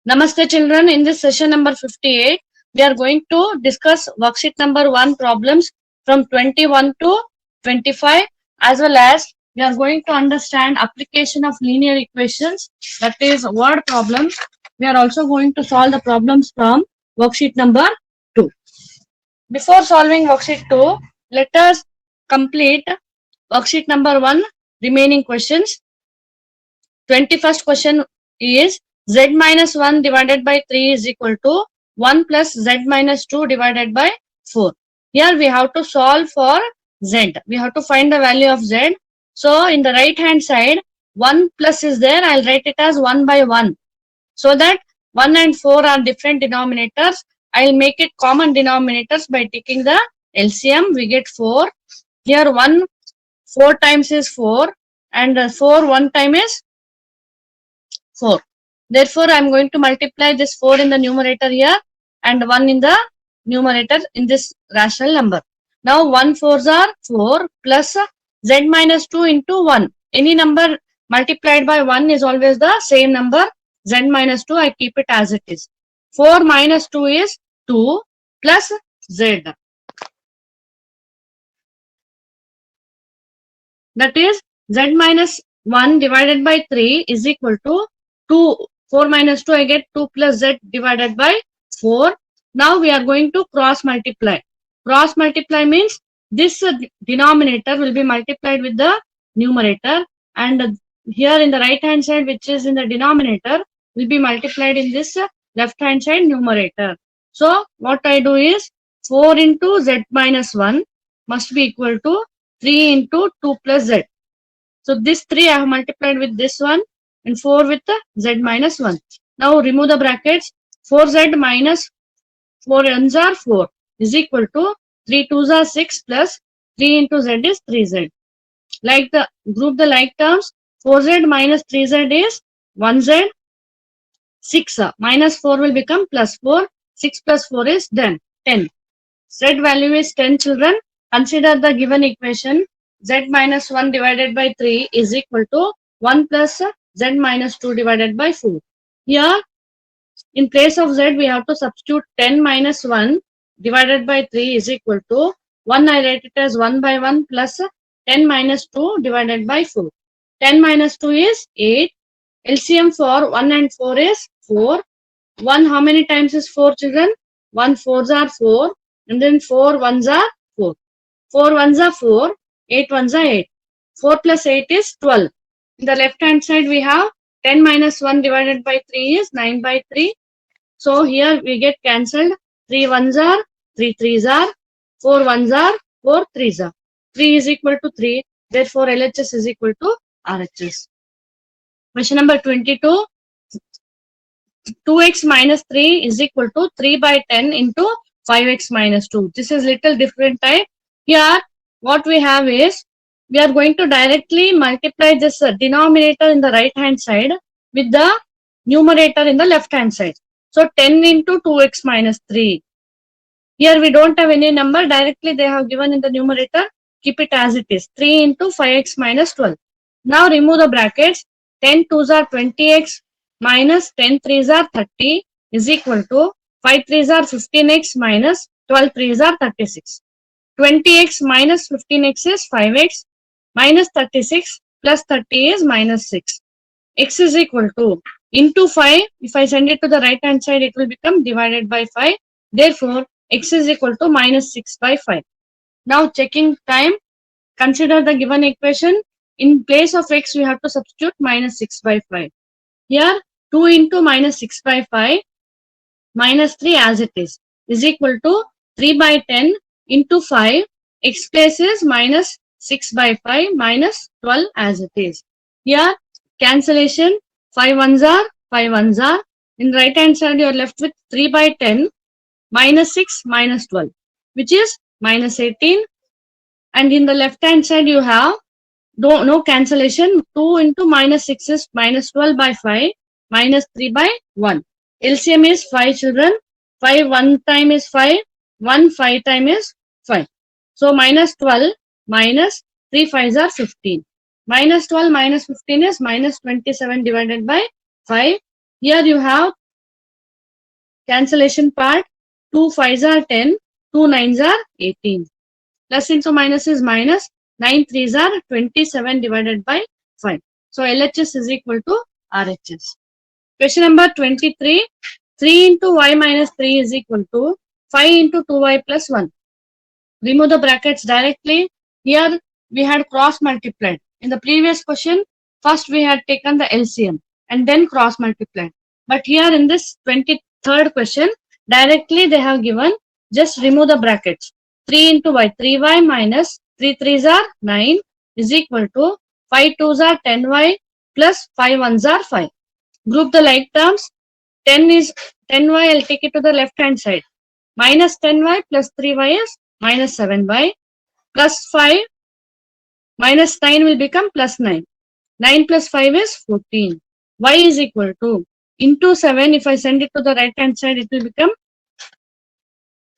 Namaste children, in this session number 58, we are going to discuss worksheet number 1 problems from 21 to 25, as well as we are going to understand application of linear equations, that is word problems. We are also going to solve the problems from worksheet number 2. Before solving worksheet 2, let us complete worksheet number 1 remaining questions. 21st question is z minus 1 divided by 3 is equal to 1 plus z minus 2 divided by 4. Here we have to solve for z. We have to find the value of z. So in the right hand side, 1 plus is there. I'll write it as 1 by 1. So that 1 and 4 are different denominators. I'll make it common denominators by taking the LCM. We get 4. Here 1 4 times is 4 and 4 1 time is 4. Therefore, I am going to multiply this 4 in the numerator here and 1 in the numerator in this rational number. Now, 1 4s are 4 plus z minus 2 into 1. Any number multiplied by 1 is always the same number. Z minus 2, I keep it as it is. 4 minus 2 is 2 plus z. That is z minus 1 divided by 3 is equal to 2. 4 minus 2, I get 2 plus z divided by 4. Now we are going to cross multiply. Cross multiply means this denominator will be multiplied with the numerator, and here in the right hand side, which is in the denominator, will be multiplied in this left hand side numerator. So what I do is 4 into z minus 1 must be equal to 3 into 2 plus z. So this 3 I have multiplied with this one and 4 with the z minus 1. Now remove the brackets. 4z minus 4 ones are 4 is equal to 3 twos are 6 plus 3 into z is 3z. Like the group the like terms, 4z minus 3z is 1z. 6 minus 4 will become plus 4. 6 plus 4 is then 10. Z value is 10 children. Consider the given equation. Z minus 1 divided by 3 is equal to 1 plus z minus 2 divided by 4. Here, in place of z, we have to substitute 10 minus 1 divided by 3 is equal to 1. I write it as 1 by 1 plus 10 minus 2 divided by 4. 10 minus 2 is 8. LCM for 1 and 4 is 4. 1 how many times is 4 children? 1 4s are 4 and then 4 1s are 4. 4 1s are 4. 8 1s are 8. 4 plus 8 is 12. In the left hand side we have 10 minus 1 divided by 3 is 9 by 3. So here we get cancelled. 3 1s are 3 3s are 4 1s are 4 3s are. 3 is equal to 3. Therefore LHS is equal to RHS. Question number 22. 2x minus 3 is equal to 3 by 10 into 5x minus 2. This is little different type. Here what we have is we are going to directly multiply this denominator in the right hand side with the numerator in the left hand side. So 10 into 2x minus 3. Here we don't have any number. Directly they have given in the numerator. Keep it as it is. 3 into 5x minus 12. Now remove the brackets. 10 2s are 20x minus 10 3s are 30 is equal to 5 3s are 15x minus 12 3s are 36. 20x minus 15x is 5x minus 36 plus 30 is minus 6. X is equal to into 5. If I send it to the right hand side, it will become divided by 5. Therefore, x is equal to minus 6 by 5. Now checking time. Consider the given equation. In place of x, we have to substitute minus 6 by 5. Here, 2 into minus 6 by 5 minus 3 as it is equal to 3 by 10 into 5. X place is minus 6 by 5 minus 12 as it is. Here, cancellation. 5 ones are 5 ones are. In right hand side, you are left with 3 by 10 minus 6 minus 12, which is minus 18. And in the left hand side, you have no cancellation. 2 into minus 6 is minus 12 by 5 minus 3 by 1. LCM is 5 children. 5 1 time is 5. 1 5 time is 5. So minus 12 minus 3 5s are 15. Minus 12 minus 15 is minus 27 divided by 5. Here you have Cancellation part. 2 5s are 10. 2 9s are 18. Plus into minus is minus. 9 3s are 27 divided by 5. So LHS is equal to RHS. Question number 23. 3 into y minus 3 is equal to 5 into 2y plus 1. Remove the brackets directly. Here we had cross multiplied. In the previous question, first we had taken the LCM and then cross multiplied. But here in this 23rd question, directly they have given, just remove the brackets. 3 into y, 3y minus 3 3s are 9 is equal to 5 2s are 10y plus 5 1s are 5. Group the like terms. 10 is 10y, I'll take it to the left hand side. Minus 10y plus 3y is minus 7y plus 5 minus 9 will become plus 9. 9 plus 5 is 14. Y is equal to into 7. If I send it to the right hand side, it will become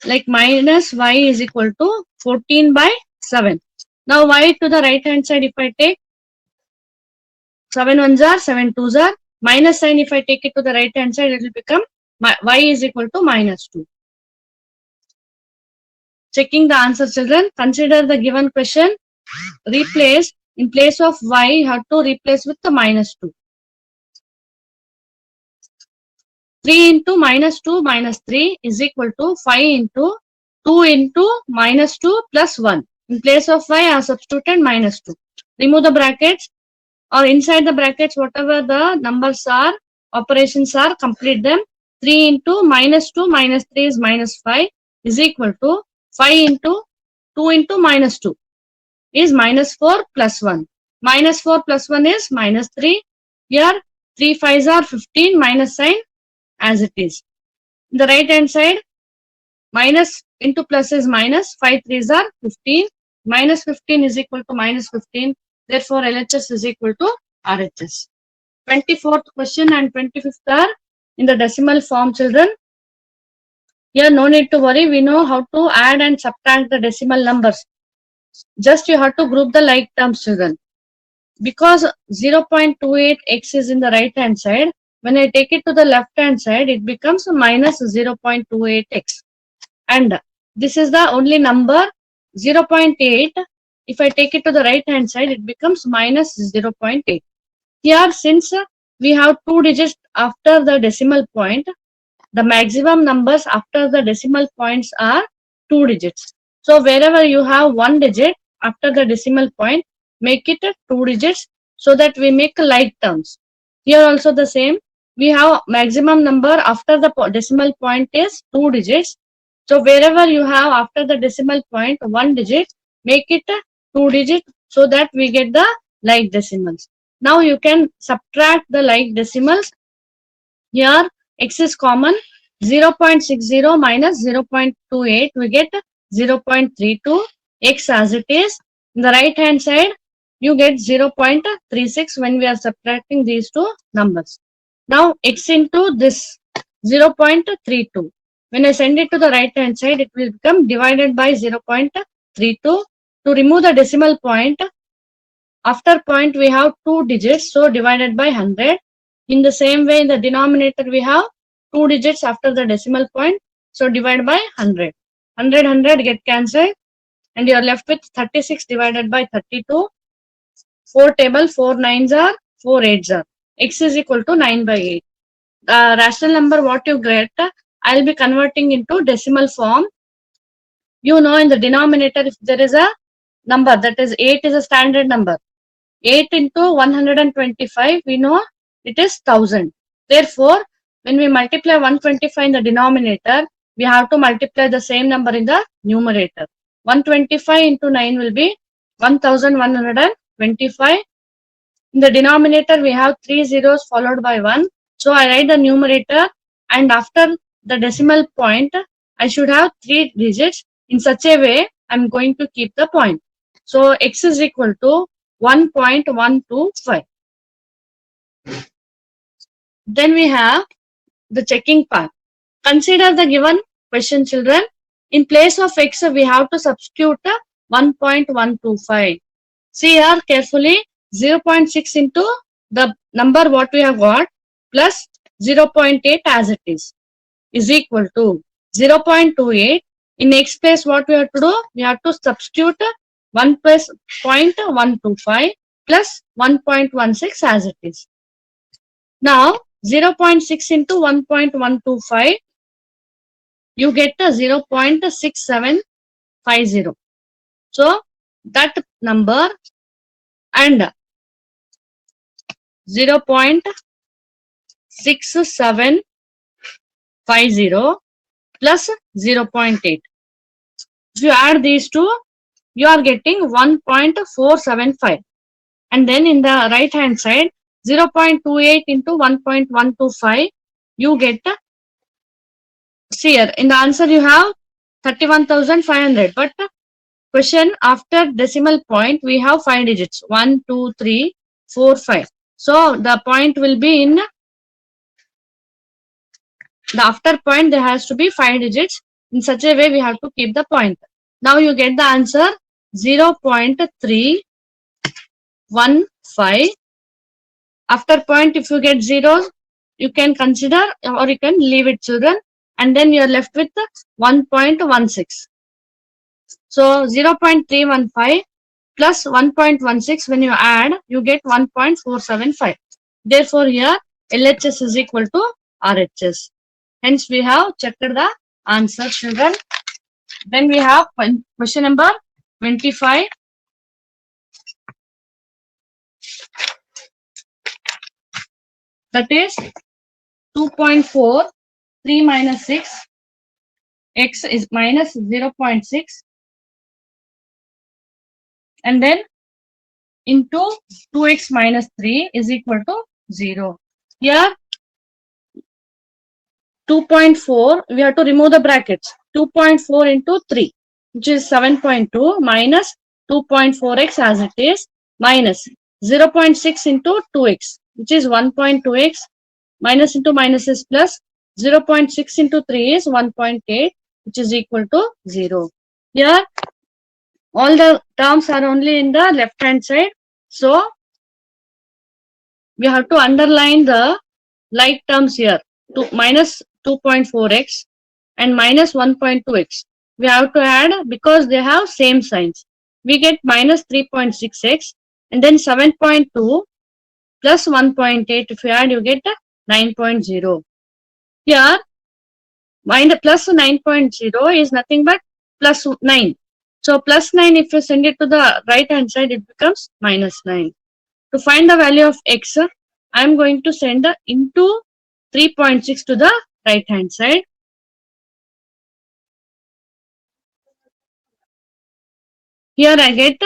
like minus y is equal to 14 by 7. Now y to the right hand side, if I take 7 1s are 7 2s are minus sign, if I take it to the right hand side, it will become y is equal to minus 2. Checking the answer, children. Consider the given question. Replace, in place of y, you have to replace with the minus 2. 3 into minus 2 minus 3 is equal to 5 into 2 into minus 2 plus 1. In place of y, I have substituted minus 2. Remove the brackets, or inside the brackets, whatever the numbers are, operations are, complete them. 3 into minus 2 minus 3 is minus 5 is equal to 5 into 2 into minus 2 is minus 4 plus 1. Minus 4 plus 1 is minus 3. Here 3 5s are 15, minus sign as it is. In the right hand side, minus into plus is minus, 5 3s are 15. Minus 15 is equal to minus 15. Therefore, LHS is equal to RHS. 24th question and 25th are in the decimal form, children. Here no need to worry. We know how to add and subtract the decimal numbers. Just you have to group the like terms, children. Because 0.28x is in the right hand side, when I take it to the left hand side, it becomes minus 0.28x. And this is the only number 0.8. If I take it to the right hand side, it becomes minus 0.8. Here, since we have 2 digits after the decimal point, the maximum numbers after the decimal points are 2 digits. So wherever you have 1 digit after the decimal point, make it 2 digits so that we make like terms. Here also the same. We have maximum number after the decimal point is 2 digits. So wherever you have after the decimal point 1 digit, make it 2 digit so that we get the like decimals. Now you can subtract the like decimals. Here x is common. 0.60 minus 0.28, we get 0.32. X as it is. In the right hand side, you get 0.36 when we are subtracting these two numbers. Now x into this 0.32. When I send it to the right hand side, it will become divided by 0.32. To remove the decimal point, after point we have 2 digits, so divided by 100. In the same way, in the denominator we have 2 digits after the decimal point, so divide by 100. 100 get cancelled and you are left with 36 divided by 32. 4 table, 4 9s are, 4 8s are. X is equal to 9 by 8. The rational number what you get, I will be converting into decimal form. You know, in the denominator, if there is a number, that is 8 is a standard number. 8 into 125, we know it is 1000. Therefore, when we multiply 125 in the denominator, we have to multiply the same number in the numerator. 125 into 9 will be 1125. In the denominator, we have 3 zeros followed by 1. So I write the numerator, and after the decimal point, I should have 3 digits. In such a way, I am going to keep the point. So x is equal to 1.125. Then we have the checking part. Consider the given question, children. In place of x, we have to substitute 1.125. See here carefully, 0.6 into the number what we have got plus 0.8 as it is. is equal to 0.28. In x place, what we have to do? We have to substitute 1 plus 0.125 plus 1.16 as it is. Now, 0.6 into 1.125, you get a 0.6750. So, that number and 0.6750 plus 0.8. If you add these two, you are getting 1.475. And then in the right hand side, 0.28 into 1.125, you get, see here, in the answer you have 31,500. But question after decimal point, we have 5 digits, 1, 2, 3, 4, 5. So the point will be in, the after point there has to be 5 digits. In such a way, we have to keep the point. Now you get the answer 0.315. After point, if you get zeros, you can consider or you can leave it, children. And then you are left with 1.16. So 0.315 plus 1.16, when you add, you get 1.475. Therefore, here LHS is equal to RHS. Hence, we have checked the answer, children. Then we have question number 25. That is 2.4, 3 minus 6, x is minus 0.6, and then into 2x minus 3 is equal to 0. Here 2.4, we have to remove the brackets. 2.4 into 3, which is 7.2, minus 2.4x as it is, minus 0.6 into 2x, which is 1.2x, minus into minus is plus, 0.6 into 3 is 1.8, which is equal to 0. Here, all the terms are only in the left hand side. So, we have to underline the like terms here. Minus 2.4x and minus 1.2x. We have to add because they have same signs. We get minus 3.6x and then 7.2 plus 1.8. If you add, you get 9.0. Here, minus plus 9.0 is nothing but plus 9. So plus 9, if you send it to the right hand side, it becomes minus 9. To find the value of x, I am going to send into 3.6 to the right hand side. Here I get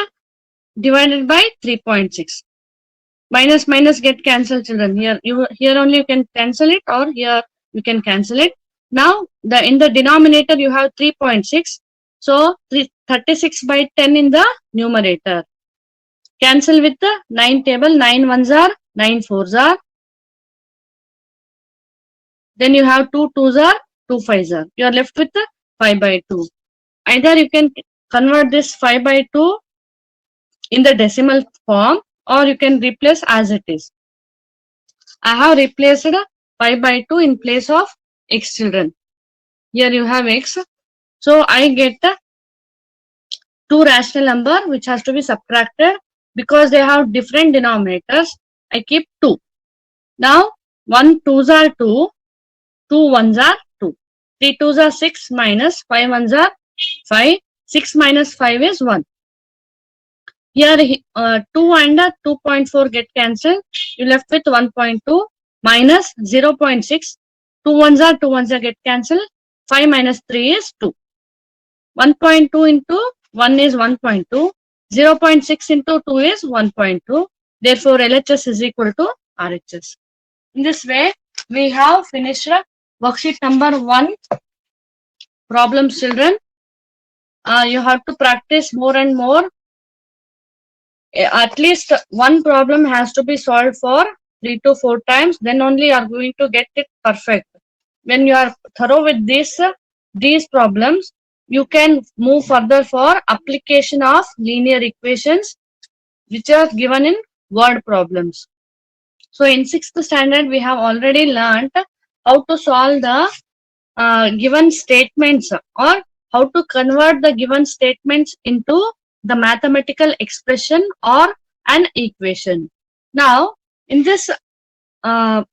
divided by 3.6. Minus minus get cancelled, children. Here only you can cancel it, or here you can cancel it. Now in the denominator you have 3.6. So 36 by 10 in the numerator. Cancel with the 9 table. 9 ones are 9 fours are. Then you have 2 twos are 2 fives are. You are left with 5 by 2. Either you can convert this 5 by 2 in the decimal form, or you can replace as it is. I have replaced 5 by 2 in place of x, children. Here you have x. So I get 2 rational number which has to be subtracted. Because they have different denominators, I keep 2. Now 1 twos are 2, 2 ones are 2. 3 twos are 6 minus 5 ones are 5. 6 minus 5 is 1. Here 2 and 2.4 get cancelled. You left with 1.2 minus 0.6. 2 ones are 2 ones are get cancelled. 5 minus 3 is 2. 1.2 into 1 is 1.2. 0.6 into 2 is 1.2. Therefore, LHS is equal to RHS. In this way, we have finished worksheet number 1. Problems, children. You have to practice more and more. At least one problem has to be solved for 3 to 4 times. Then only you are going to get it perfect. When you are thorough with these problems, you can move further for application of linear equations which are given in word problems. So in 6th standard, we have already learnt how to solve the given statements or how to convert the given statements into the mathematical expression or an equation. Now, in this uh,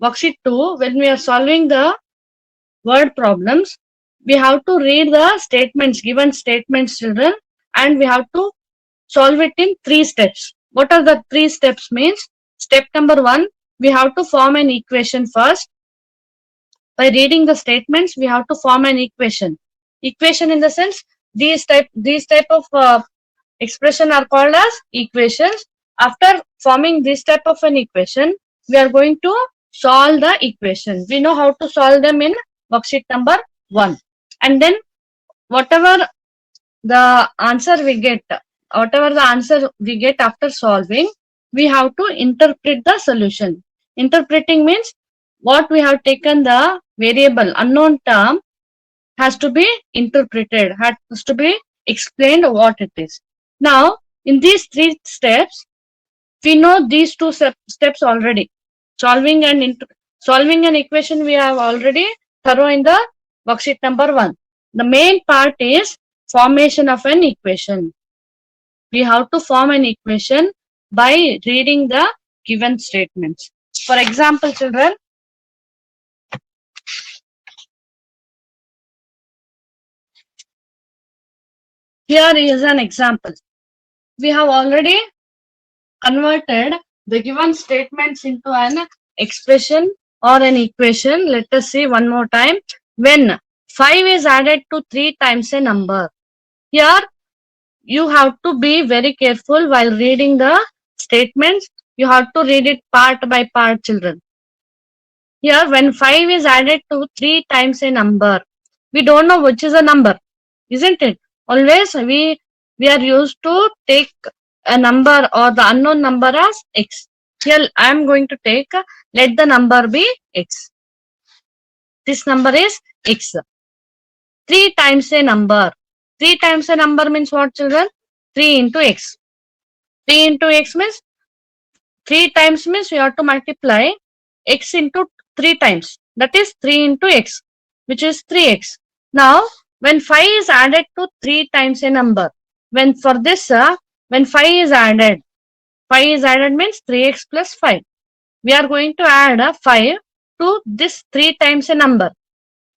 worksheet 2, when we are solving the word problems, we have to read the statements, given statements, children, and we have to solve it in 3 steps. What are the 3 steps means? Step number 1, we have to form an equation first. By reading the statements, we have to form an equation. Equation in the sense, these type of expression are called as equations. After forming this type of an equation, we are going to solve the equation. We know how to solve them in worksheet number 1. And then whatever the answer we get, after solving, we have to interpret the solution. Interpreting means what we have taken the variable unknown term has to be interpreted, has to be explained what it is. Now, in these 3 steps, we know these 2 steps already. Solving an equation we have already thorough in the worksheet number 1. The main part is formation of an equation. We have to form an equation by reading the given statements. For example, children, here is an example. We have already converted the given statements into an expression or an equation. Let us see one more time. When 5 is added to 3 times a number, here you have to be very careful while reading the statements. You have to read it part by part, children. Here, when 5 is added to 3 times a number, we don't know which is a number, isn't it? Always we are used to take a number or the unknown number as x. Here I am going to take, let the number be x. This number is x. 3 times a number. 3 times a number means what, children? 3 into x. 3 into x means 3 times means we have to multiply x into 3 times. That is 3 into x, which is 3x. Now, when 5 is added to 3 times a number, when 5 is added means 3x plus 5. We are going to add a 5 to this 3 times a number.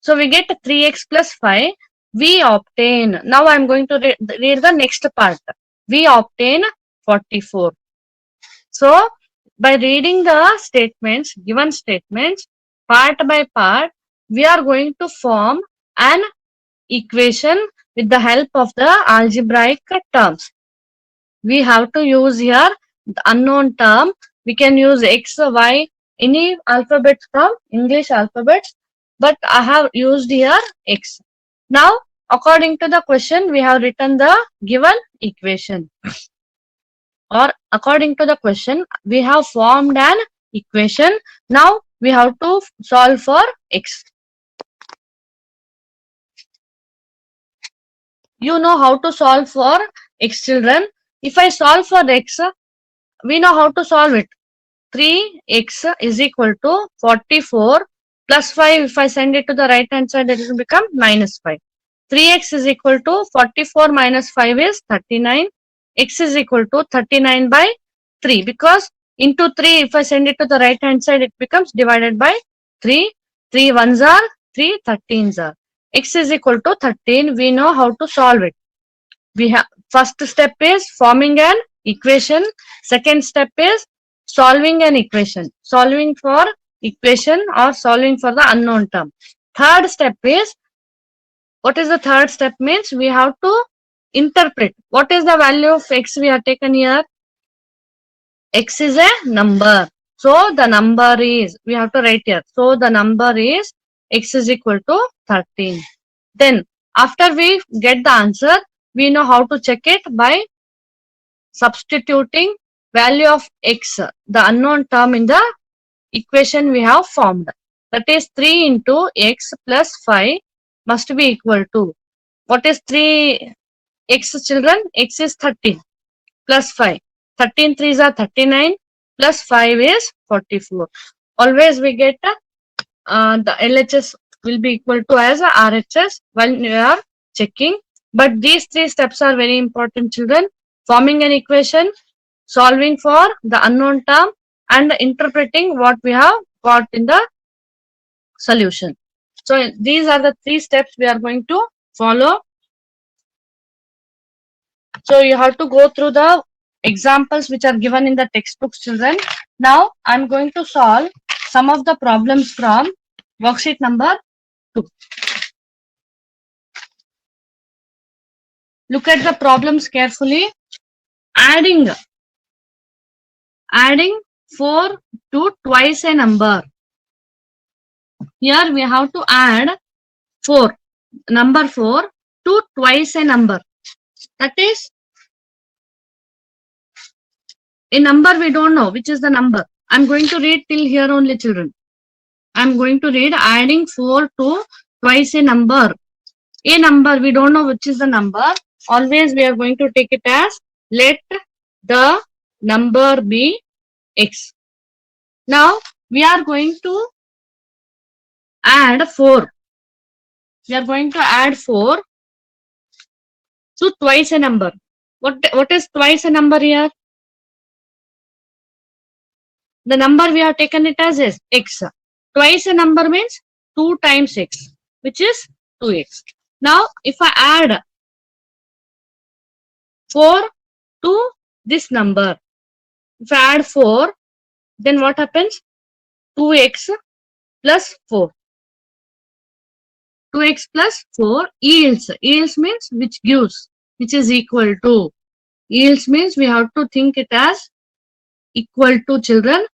So we get 3x plus 5. We obtain, now I am going to read the next part. We obtain 44. So by reading the statements, given statements, part by part, we are going to form an equation with the help of the algebraic terms. We have to use here the unknown term. We can use x, y, any alphabets from English alphabets, but I have used here x. Now, according to the question, we have written the given equation. Or according to the question, we have formed an equation. Now, we have to solve for x. You know how to solve for x, children. If I solve for x, we know how to solve it. 3x is equal to 44 plus 5. If I send it to the right hand side, it will become minus 5. 3x is equal to 44 minus 5 is 39. X is equal to 39 by 3, because into 3, if I send it to the right hand side, it becomes divided by 3. 3 ones are 3, 13s are. X is equal to 13. We know how to solve it. We have, first step is forming an equation. Second step is solving an equation. Solving for equation or solving for the unknown term. Third step is, what is the third step means? We have to interpret. What is the value of x we have taken here? X is a number. So the number is, we have to write here. So the number is x is equal to 13. Then after we get the answer, we know how to check it by substituting value of x, the unknown term, in the equation we have formed. That is 3 into x plus 5 must be equal to, what is 3x, children? X is 13 plus 5. 13 3s are 39 plus 5 is 44. Always we get the LHS will be equal to as a RHS when you are checking. But these three steps are very important, children. Forming an equation, solving for the unknown term, and interpreting what we have got in the solution. So these are the three steps we are going to follow. So you have to go through the examples which are given in the textbooks, children. Now I'm going to solve some of the problems from worksheet number 2. Look at the problems carefully. Adding 4 to twice a number. Here we have to add 4, number 4 to twice a number. That is a number we don't know which is the number. I'm going to read till here only, children. I'm going to read adding 4 to twice a number. A number we don't know which is the number. Always we are going to take it as let the number be x. Now we are going to add 4. We are going to add 4 to twice a number. What is twice a number here? The number we have taken it as is x. Twice a number means 2 times x, which is 2x. Now if I add 4 to this number, if I add 4, then what happens? 2x plus 4. 2x plus 4 yields. Yields means which gives, which is equal to. Yields means we have to think it as equal to, children,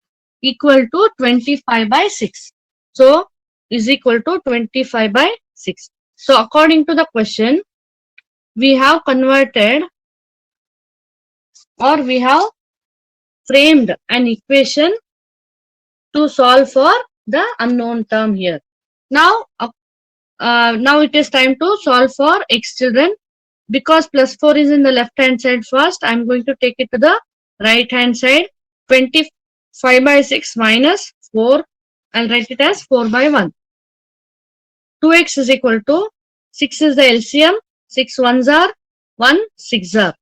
equal to 25 by 6. So is equal to 25 by 6. So according to the question, we have converted or we have framed an equation to solve for the unknown term here. Now it is time to solve for x, children. Because plus 4 is in the left hand side first, I am going to take it to the right hand side. 25 by 6 minus 4, I'll write it as 4 by 1. 2x is equal to 6 is the LCM. 6 ones are 1, 6 are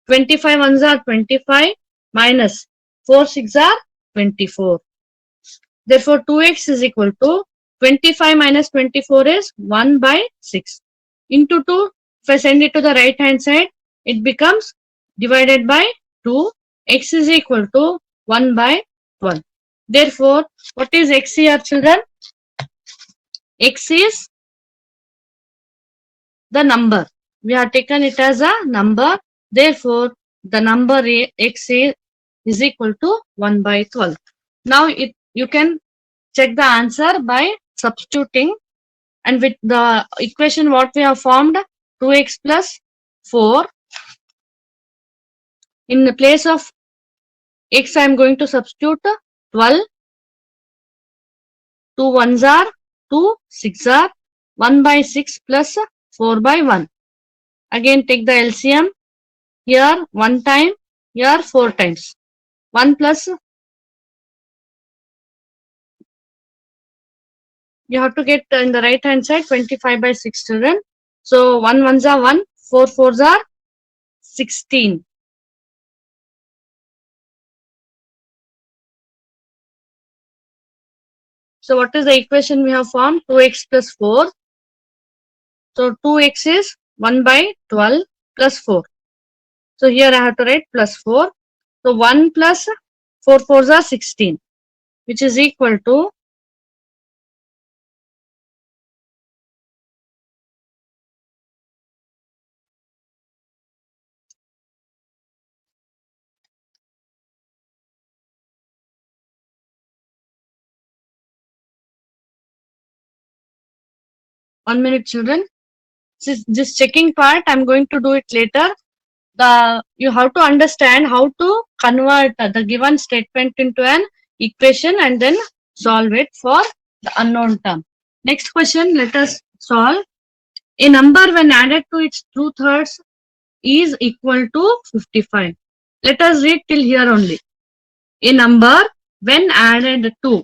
25 ones are 25 minus 4 6 are 24. Therefore 2x is equal to 25 minus 24 is 1 by 6 into 2. If I send it to the right hand side, it becomes divided by 2. X is equal to 1 by 12. Therefore, what is x here, children? X is the number. We have taken it as a number. Therefore, the number x is equal to 1 by 12. Now, you can check the answer by substituting, and with the equation what we have formed, 2x plus 4. In the place of x, I am going to substitute 12. 2 ones are 2, 6 are 1 by 6 plus 4 by 1. Again take the LCM. Here 1 time, here 4 times. 1 plus, you have to get in the right hand side 25 by 6, children. So 1 ones are 1, 4 fours are 16. So what is the equation we have formed? 2x plus 4. So 2x is 1 by 12 plus 4. So here I have to write plus 4. So 1 plus 4 fours are 16, which is equal to 1 minute, children. This checking part, I'm going to do it later. You have to understand how to convert the given statement into an equation and then solve it for the unknown term. Next question, let us solve. A number when added to its 2/3 is equal to 55. Let us read till here only. A number when added to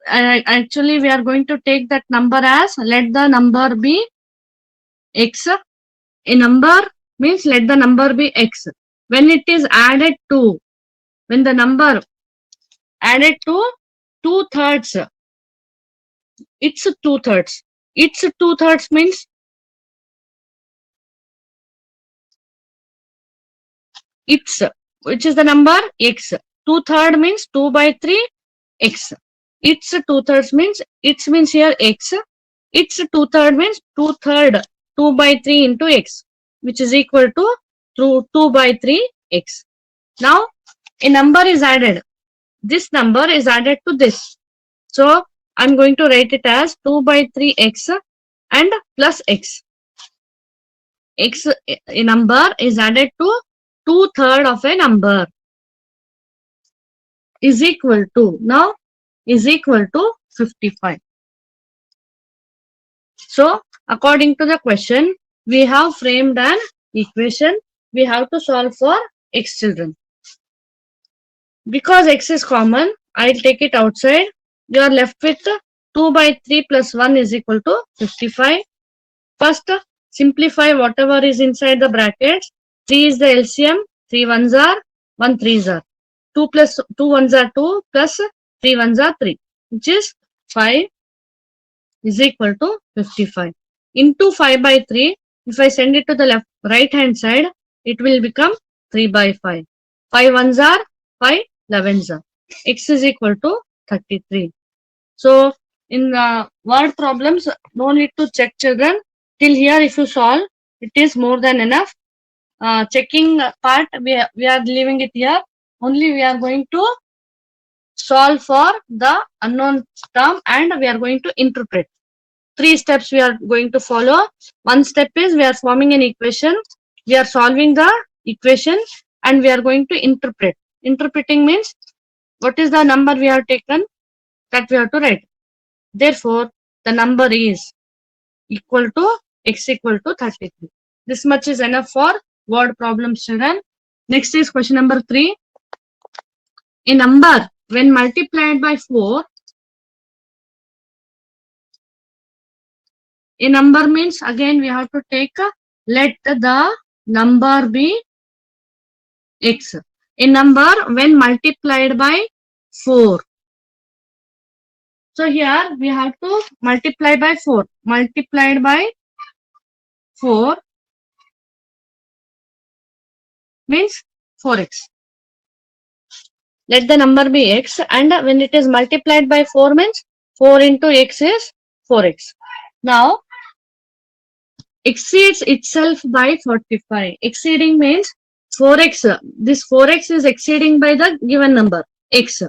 actually we are going to take that number as, let the number be x. A number means let the number be x. When it is added to, when the number added to 2/3, it's 2/3. It's 2/3 means it's, which is the number x. 2/3 means 2/3 x. It's 2/3 means, it's means here x. It's 2/3 means 2/3, 2/3 into x, which is equal to 2/3 x. Now a number is added. This number is added to this. So I'm going to write it as 2/3 x and plus x. X, a number is added to 2/3 of a number, is equal to, now is equal to 55. So according to the question, we have framed an equation. We have to solve for x children. Because x is common, I'll take it outside. You are left with 2/3 plus 1 is equal to 55. First, simplify whatever is inside the brackets. 3 is the LCM. 3 ones are, 1 threes are. 2 plus 2 ones are 2 plus 3 ones are 3, which is 5 is equal to 55. Into 5/3, if I send it to the left right hand side, it will become 3/5. 5 ones are 5, 11s are. X is equal to 33. So in word problems, no need to check children. Till here, if you solve, it is more than enough. Checking part, we are leaving it here. Only we are going to solve for the unknown term and we are going to interpret. 3 steps we are going to follow. One step is we are forming an equation. We are solving the equation and we are going to interpret. Interpreting means what is the number we have taken, that we have to write. Therefore, the number is equal to x equal to 33. This much is enough for word problems, children. Next is question number 3. A number when multiplied by 4, a number means again we have to take let the number be x. A number when multiplied by 4. So here we have to multiply by 4. Multiplied by 4 means 4x. Let the number be x, and when it is multiplied by 4 means 4 into x is 4x. Now exceeds itself by 45. Exceeding means 4x. This 4x is exceeding by the given number x.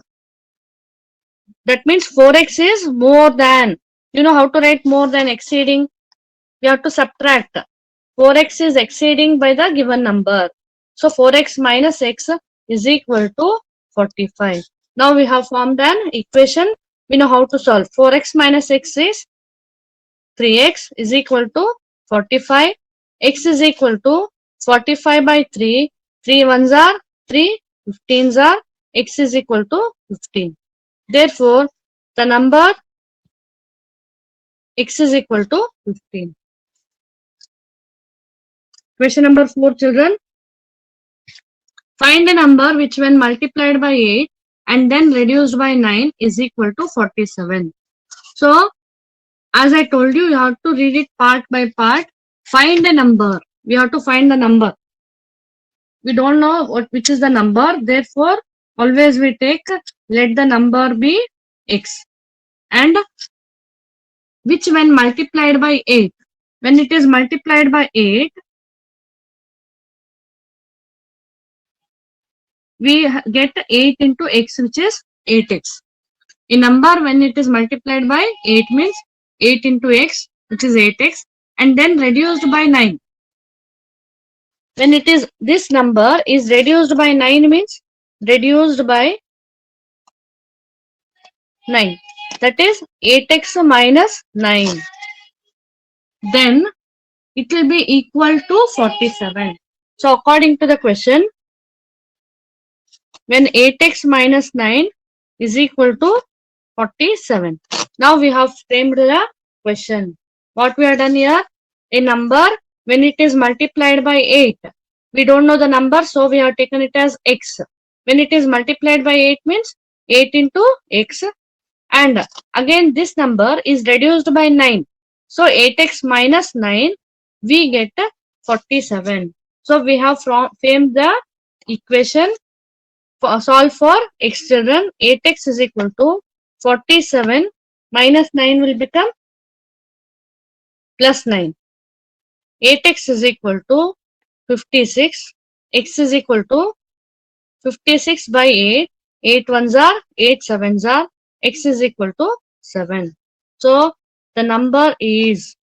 That means 4x is more than. You know how to write more than exceeding? We have to subtract. 4x is exceeding by the given number. So 4x minus x is equal to 45. Now we have formed an equation. We know how to solve. 4x minus x is 3x is equal to 45. X is equal to 45 by 3. 3 ones are 3, 15s are, x is equal to 15. Therefore, the number x is equal to 15. Question number 4, children. Find a number which when multiplied by 8 and then reduced by 9 is equal to 47. So, as I told you, you have to read it part by part. Find a number. We have to find the number. We don't know which is the number. Therefore, always we take let the number be x. And which when multiplied by 8. When it is multiplied by 8, we get 8 into x, which is 8x. A number when it is multiplied by 8 means 8 into x, which is 8x, and then reduced by 9. When it is, this number is reduced by 9 means reduced by 9. That is 8x minus 9. Then it will be equal to 47. So according to the question, when 8x minus 9 is equal to 47. Now we have framed the question. What we have done here? A number, when it is multiplied by 8, we don't know the number, so we have taken it as x. When it is multiplied by 8 means 8 into x. And again this number is reduced by 9. So 8x minus 9, we get 47. So we have framed the equation. Solve for x children. 8x is equal to 47 minus 9 will become plus 9. 8x is equal to 56. X is equal to 56 by 8. 8 ones are 8 sevens are. X is equal to 7. So the number is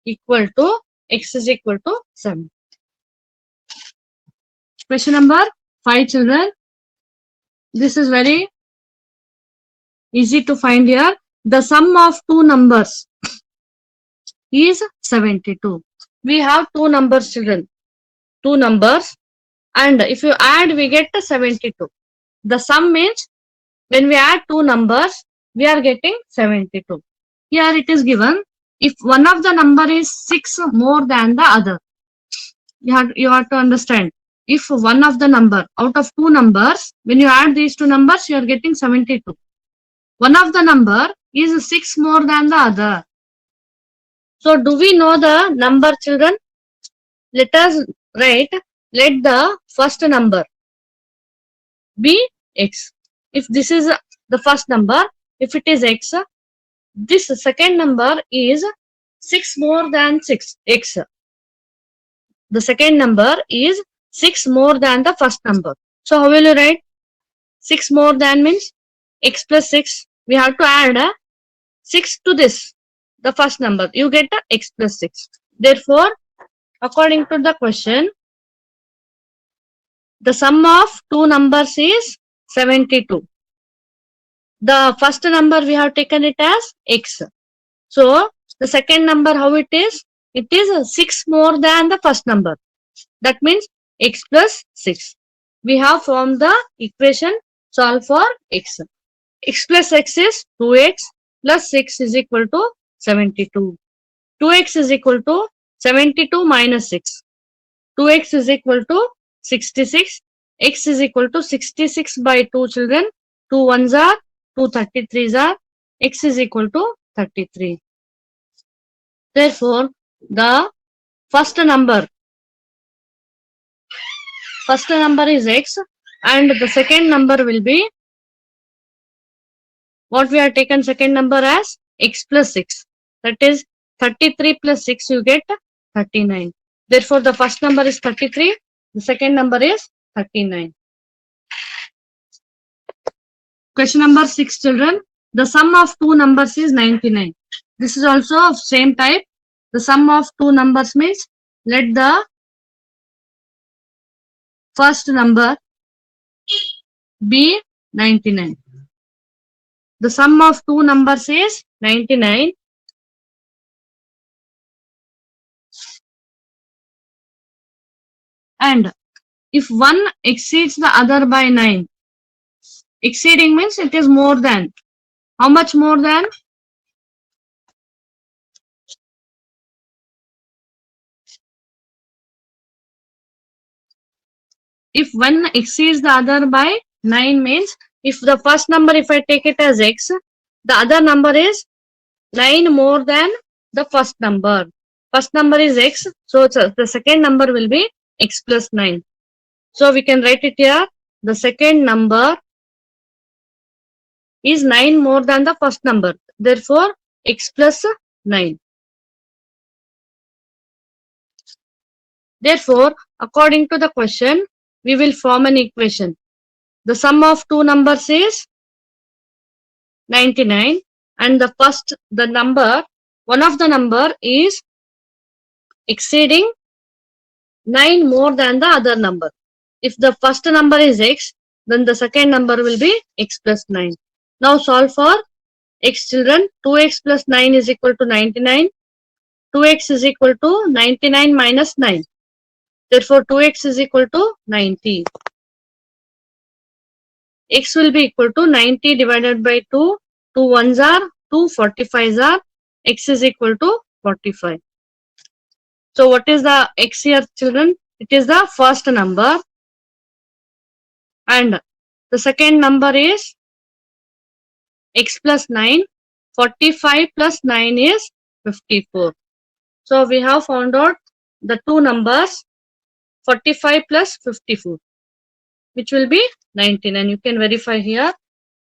equal to x is equal to 7. Question number 5 children. This is very easy to find here. The sum of two numbers is 72. We have two numbers children. Two numbers, and if you add we get 72. The sum means when we add two numbers we are getting 72. Here it is given if one of the number is 6 more than the other. You have to understand, if one of the number out of two numbers, when you add these two numbers you are getting 72. One of the number is 6 more than the other. So do we know the number children? Let us write, let the first number be x. If this is the first number, if it is x, this second number is 6 more than 6 x. The second number is 6 more than the first number. So how will you write? 6 more than means x plus 6. We have to add 6 to this, the first number. You get x plus 6. Therefore, according to the question, the sum of two numbers is 72. The first number we have taken it as x. So the second number, how it is? It is 6 more than the first number. That means x plus 6. We have formed the equation. Solve for x. X plus x is 2x plus 6 is equal to 72. 2x is equal to 72 minus 6. 2x is equal to 66. X is equal to 66 by 2 children. 2 ones are 2 33s are. X is equal to 33. Therefore, the first number is x and the second number will be what we have taken second number as x plus 6. That is 33 plus 6 you get 39. Therefore, the first number is 33. The second number is 39. Question number 6 children. The sum of two numbers is 99. This is also of same type. The sum of two numbers means let the first number be 99. The sum of two numbers is 99. And if one exceeds the other by 9, exceeding means it is more than. How much more than? If one exceeds the other by 9 means if the first number, if I take it as x, the other number is 9 more than the first number. First number is x, so the second number will be x plus 9. So we can write it here. The second number is 9 more than the first number. Therefore, x plus 9. Therefore, according to the question, we will form an equation. The sum of two numbers is 99 and one of the number is exceeding 9 more than the other number. If the first number is x, then the second number will be x plus 9. Now solve for x children. 2x plus 9 is equal to 99. 2x is equal to 99 minus 9. Therefore, 2x is equal to 90. x will be equal to 90 divided by 2. 2 ones are 2, 45s are, x is equal to 45. So what is the x here, children? It is the first number, and the second number is x plus 9. 45 plus 9 is 54. So we have found out the two numbers 45 plus 54, which will be 19, and you can verify here.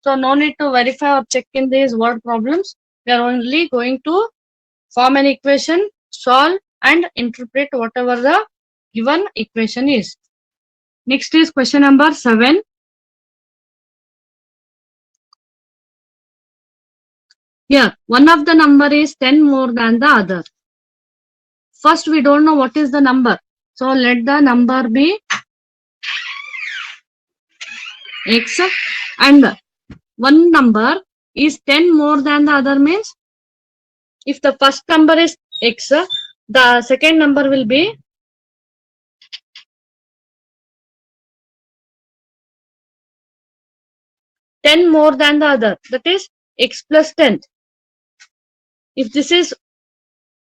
So no need to verify or check in these word problems. We are only going to form an equation, solve and interpret whatever the given equation is. Next is question number 7. Here, one of the number is 10 more than the other. First, we don't know what is the number. So let the number be x, and one number is 10 more than the other means if the first number is x, the second number will be ten more than the other, that is x plus 10. If this is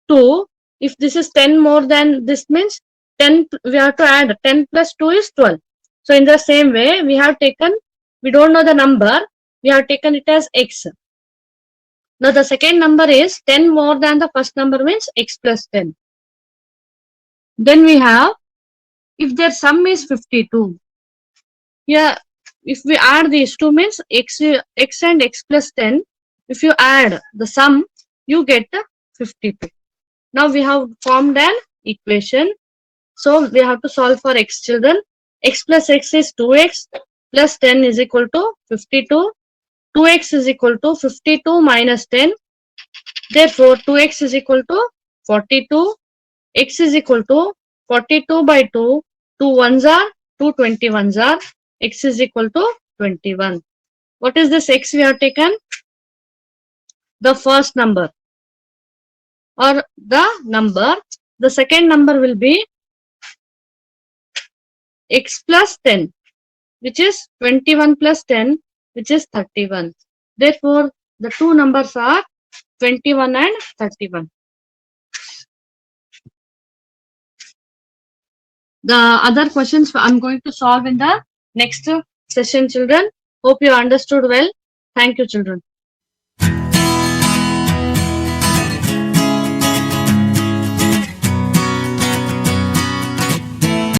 2, if this is 10 more than this means 10, we have to add 10 plus 2 is 12. So in the same way, we have taken, we don't know the number, we have taken it as x. Now the second number is 10 more than the first number means x plus 10. Then we have, if their sum is 52. Here, if we add these two means x and x plus 10, if you add the sum, you get 52. Now we have formed an equation. So we have to solve for x, children. X plus x is 2x plus 10 is equal to 52. 2x is equal to 52 minus 10. Therefore, 2x is equal to 42. X is equal to 42 by 2. 2 ones are 2 21s are. X is equal to 21. What is this x we have taken? The first number or the number. The second number will be x plus 10, which is 21 plus 10, which is 31. Therefore, the two numbers are 21 and 31. The other questions I'm going to solve in the next session, children. Hope you understood well. Thank you, children.